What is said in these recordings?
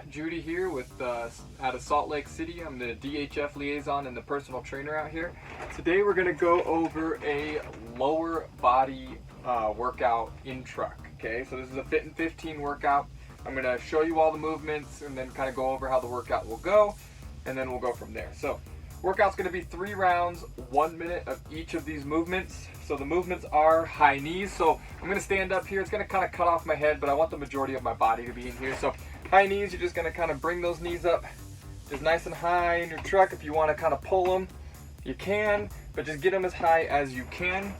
Judy here with out of Salt Lake City. I'm the DHF liaison and the personal trainer out here. Today we're going to go over a lower body workout in truck. Okay, so this is a Fit in 15 workout. I'm going to show you all the movements and then kind of go over how the workout will go, and then we'll go from there. So workout's going to be 3 rounds, 1 minute of each of these movements. So the movements are high knees. So I'm going to stand up here. It's going to kind of cut off my head, but I want the majority of my body to be in here. So high knees, you're just going to kind of bring those knees up just nice and high in your truck. If you want to kind of pull them, you can, but just get them as high as you can.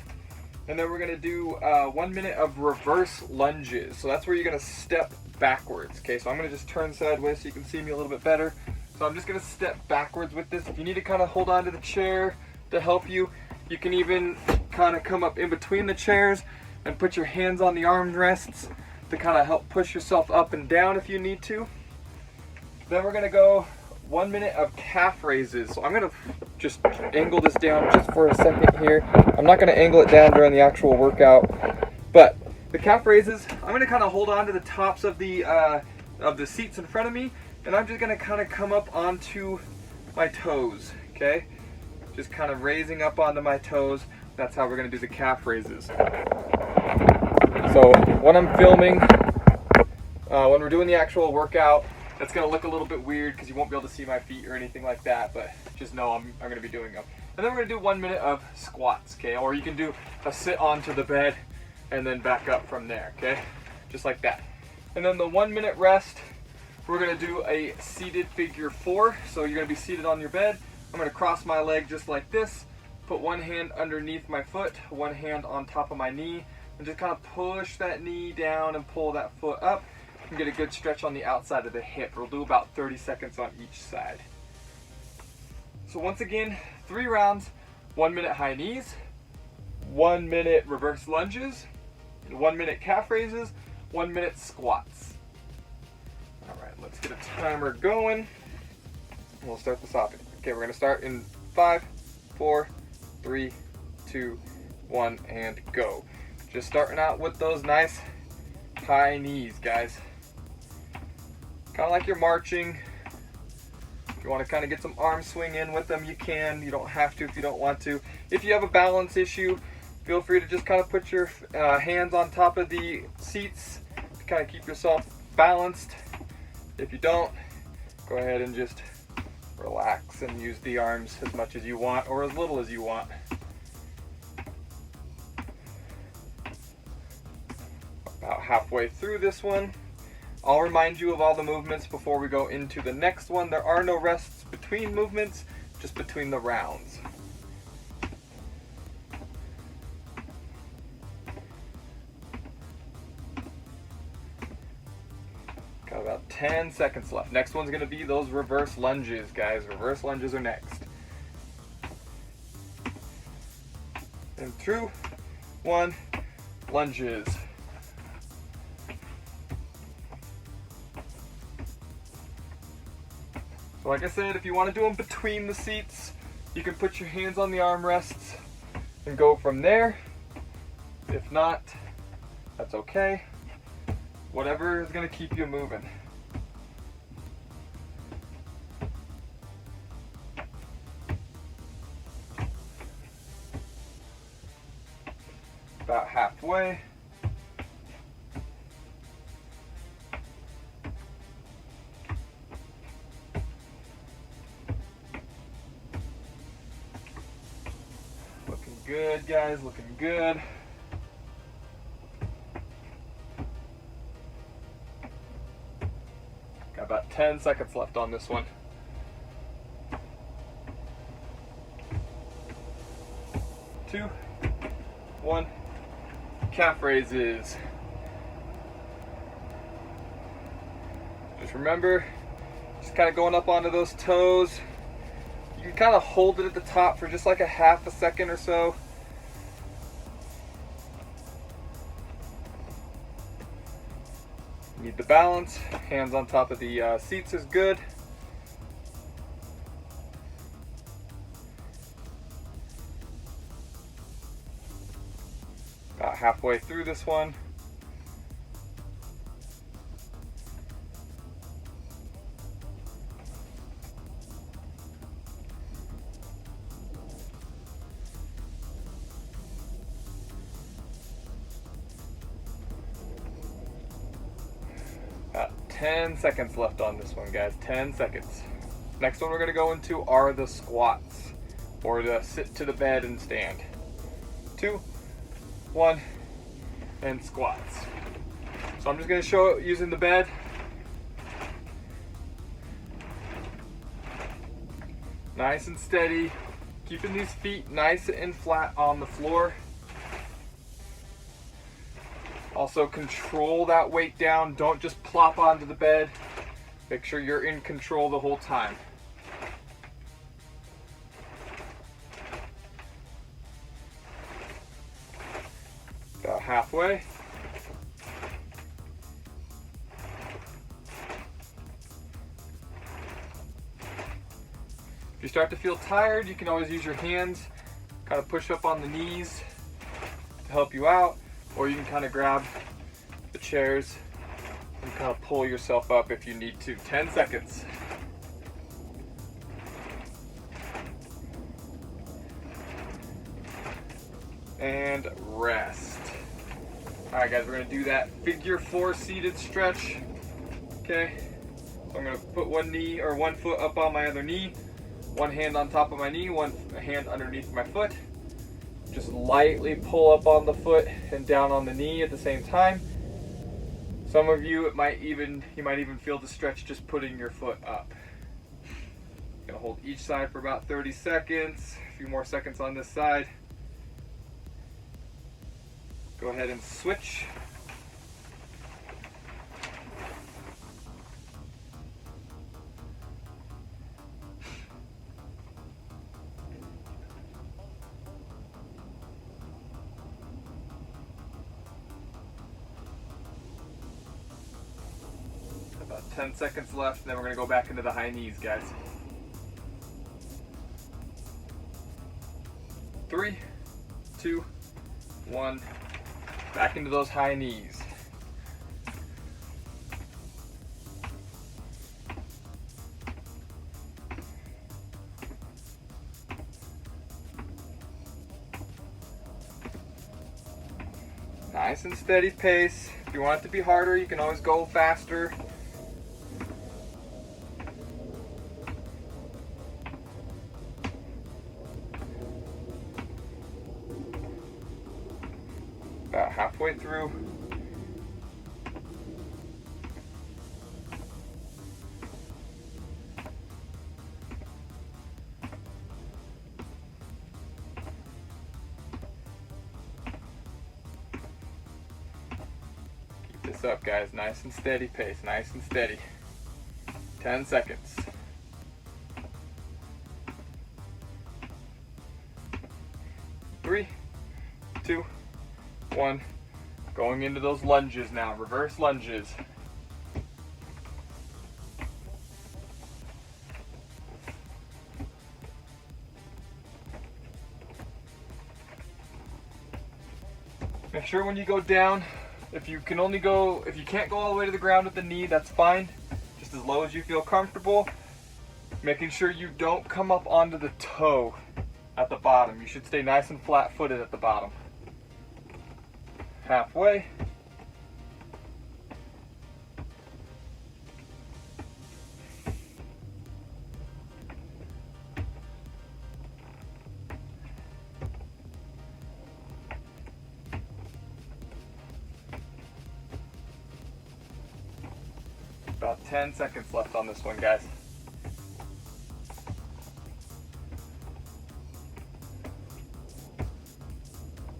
And then we're going to do 1 minute of reverse lunges. So that's where you're going to step backwards. Okay, so I'm going to just turn sideways so you can see me a little bit better. So I'm just going to step backwards with this. If you need to kind of hold on to the chair to help you, you can even kind of come up in between the chairs and put your hands on the armrests to kind of help push yourself up and down if you need to. Then we're going to go 1 minute of calf raises. So I'm going to just angle this down just for a second here. I'm not going to angle it down during the actual workout, but the calf raises, I'm going to kind of hold on to the tops of the seats in front of me, and I'm just going to kind of come up onto my toes, okay? Just kind of raising up onto my toes. That's how we're going to do the calf raises. So when I'm filming, when we're doing the actual workout, that's going to look a little bit weird because you won't be able to see my feet or anything like that, but just know I'm going to be doing them. And then we're going to do 1 minute of squats, okay? Or you can do a sit onto the bed and then back up from there, okay? Just like that. And then the 1 minute rest, we're going to do a seated figure 4. So you're going to be seated on your bed. I'm going to cross my leg just like this, put one hand underneath my foot, one hand on top of my knee, and just kind of push that knee down and pull that foot up and get a good stretch on the outside of the hip. We'll do about 30 seconds on each side. So once again, 3 rounds, 1 minute high knees, 1 minute reverse lunges, 1 minute calf raises, 1 minute squats. All right, let's get a timer going. We'll start this off. Okay, we're going to start in 5, 4, 3, 2, 1, and go. Just starting out with those nice high knees, guys. Kind of like you're marching. If you want to kind of get some arm swing in with them, you can. You don't have to if you don't want to. If you have a balance issue, feel free to just kind of put your hands on top of the seats to kind of keep yourself balanced. If you don't, go ahead and just relax and use the arms as much as you want or as little as you want. About halfway through this one. I'll remind you of all the movements before we go into the next one. There are no rests between movements, just between the rounds. Got about 10 seconds left. Next one's going to be those reverse lunges, guys. Reverse lunges are next. And 2, 1, lunges. So like I said, if you want to do them between the seats, you can put your hands on the armrests and go from there. If not, that's okay. Whatever is going to keep you moving. About halfway. Looking good, guys, looking good. Got about 10 seconds left on this one. 2, 1, calf raises. Just remember, just kind of going up onto those toes. You can kind of hold it at the top for just like a half a second or so. Need the balance. Hands on top of the seats is good. About halfway through this one. 10 seconds left on this one, guys. 10 seconds. Next one we're gonna go into are the squats, or the sit to the bed and stand. 2, 1, and squats. So I'm just gonna show it using the bed. Nice and steady, keeping these feet nice and flat on the floor. Also control that weight down, don't just plop onto the bed. Make sure you're in control the whole time. About halfway. If you start to feel tired, you can always use your hands, kind of push up on the knees to help you out, or you can kind of grab the chairs and kind of pull yourself up if you need to. 10 seconds. And rest. All right, guys, we're gonna do that figure 4 seated stretch. Okay, so I'm gonna put one knee or one foot up on my other knee, one hand on top of my knee, one hand underneath my foot. Just lightly pull up on the foot and down on the knee at the same time. Some of you, you might even feel the stretch just putting your foot up. Gonna hold each side for about 30 seconds, a few more seconds on this side. Go ahead and switch. About 10 seconds left, then we're going to go back into the high knees, guys. 3, 2, 1. Back into those high knees. Nice and steady pace. If you want it to be harder, you can always go faster. About halfway through. Keep this up, guys. Nice and steady pace. Nice and steady. 10 seconds. 3, 2, 1. Going into those lunges now, reverse lunges. Make sure when you go down, if you can't go all the way to the ground with the knee, that's fine. Just as low as you feel comfortable. Making sure you don't come up onto the toe at the bottom. You should stay nice and flat-footed at the bottom. Halfway. About 10 seconds left on this one, guys.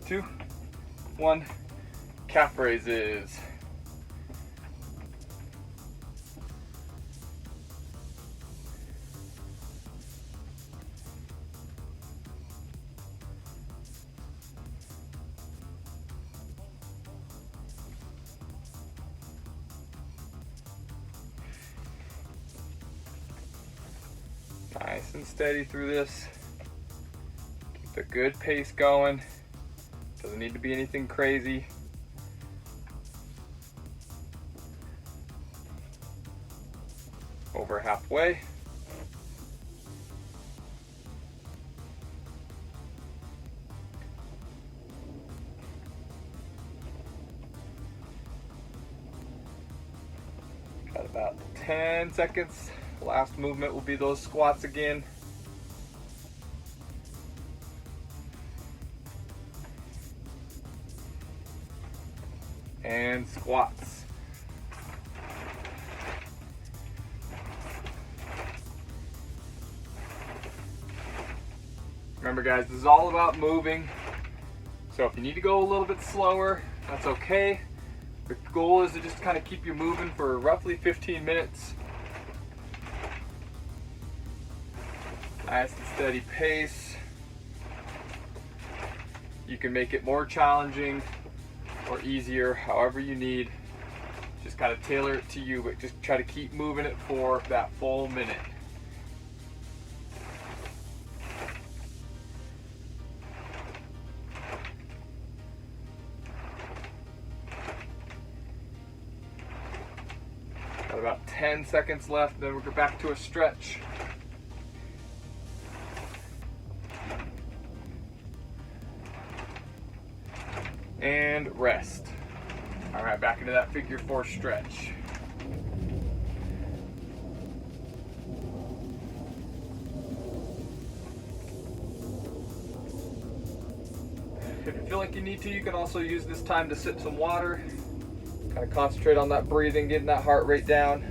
2, 1. Calf raises. Nice and steady through this. Keep a good pace going. Doesn't need to be anything crazy. Over halfway. Got About 10 seconds. Last movement will be those squats again. And squats. Remember guys, this is all about moving. So if you need to go a little bit slower, that's okay. The goal is to just kind of keep you moving for roughly 15 minutes. Nice and steady pace. You can make it more challenging or easier, however you need. Just kind of tailor it to you, but just try to keep moving it for that full minute. Got about 10 seconds left, then we'll go back to a stretch. And rest. All right, back into that figure 4 stretch. If you feel like you need to, you can also use this time to sip some water. Kind of concentrate on that breathing, getting that heart rate down.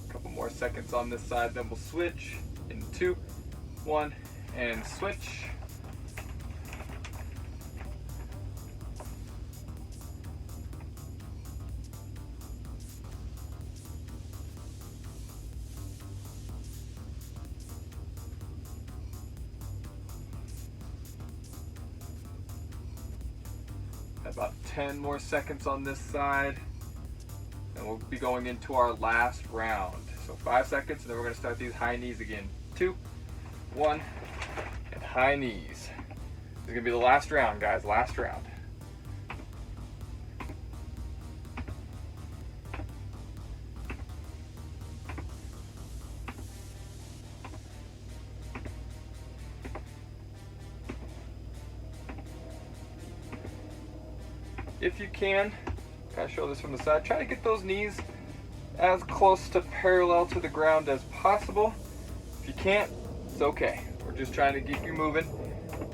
A couple more seconds on this side, then we'll switch in 2, 1, and switch. About 10 more seconds on this side, and we'll be going into our last round. So 5 seconds, and then we're going to start these high knees again. 2, 1, and high knees. This is going to be the last round, guys. Last round. If you can, kind of show this from the side, try to get those knees as close to parallel to the ground as possible. If you can't, it's okay. We're just trying to keep you moving,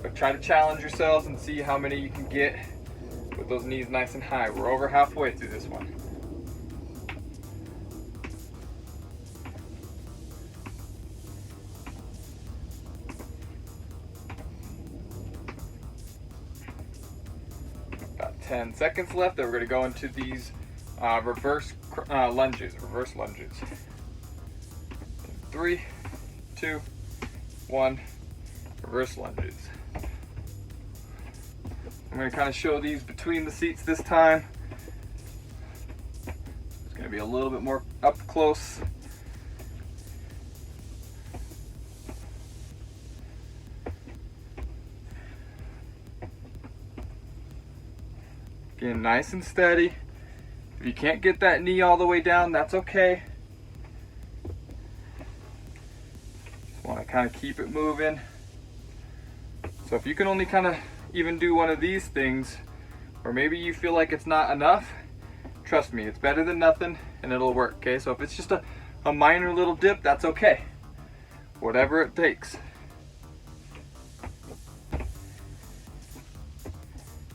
but try to challenge yourselves and see how many you can get with those knees nice and high. We're over halfway through this one. About 10 seconds left. Then we're going to go into these reverse lunges. 3, 2, 1, reverse lunges. I'm going to kind of show these between the seats this time. It's going to be a little bit more up close. Again, nice and steady. If you can't get that knee all the way down, that's okay. Just want to kind of keep it moving. So if you can only kind of even do one of these things, or maybe you feel like it's not enough, trust me, it's better than nothing and it'll work, okay? So if it's just a minor little dip, that's okay. Whatever it takes.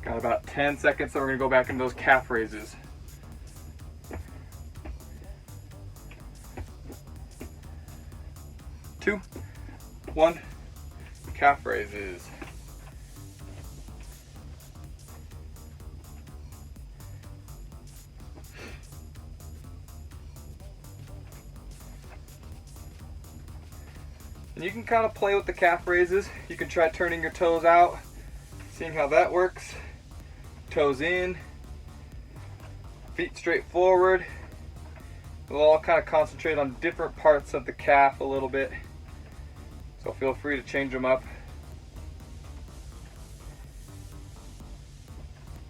Got about 10 seconds, so we're gonna go back into those calf raises. Two, 1, calf raises. And you can kind of play with the calf raises. You can try turning your toes out, seeing how that works. Toes in, feet straight forward. We'll all kind of concentrate on different parts of the calf a little bit. So feel free to change them up.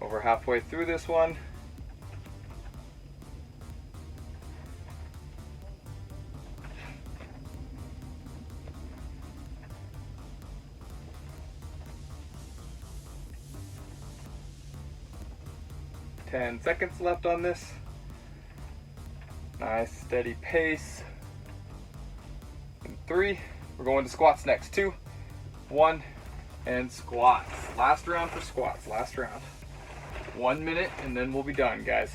Over halfway through this one. 10 seconds left on this. Nice steady pace. And 3. We're going to squats next. 2, 1, and squats. Last round for squats, last round. 1 minute and then we'll be done, guys.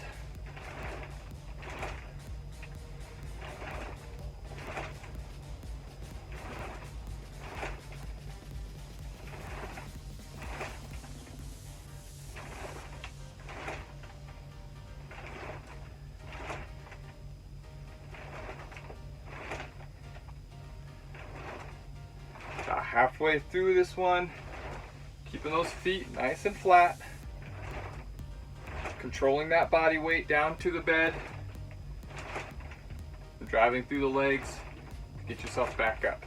About halfway through this one, keeping those feet nice and flat, controlling that body weight down to the bed, driving through the legs to get yourself back up.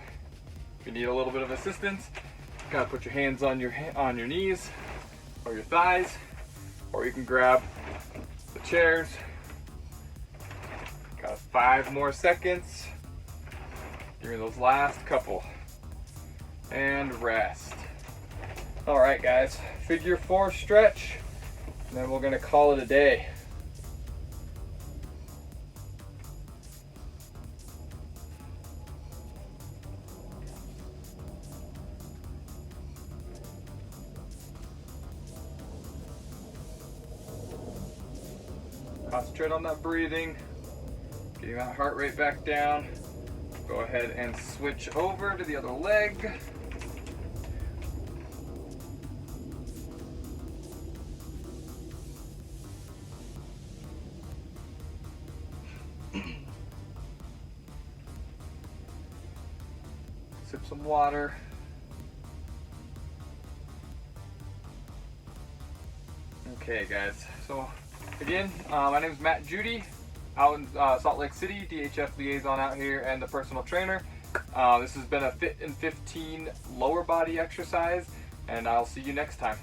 If you need a little bit of assistance, you gotta put your hands on your knees or your thighs, or you can grab the chairs. Got 5 more seconds. Give me those last couple. And rest. All right, guys, figure 4 stretch, and then we're gonna call it a day. Concentrate on that breathing, getting that heart rate back down. Go ahead and switch over to the other leg. Sip some water. Okay, guys, so again, my name is Matt Judy, out in Salt Lake City, DHF liaison out here and the personal trainer. This has been a Fit in 15 lower body exercise, and I'll see you next time.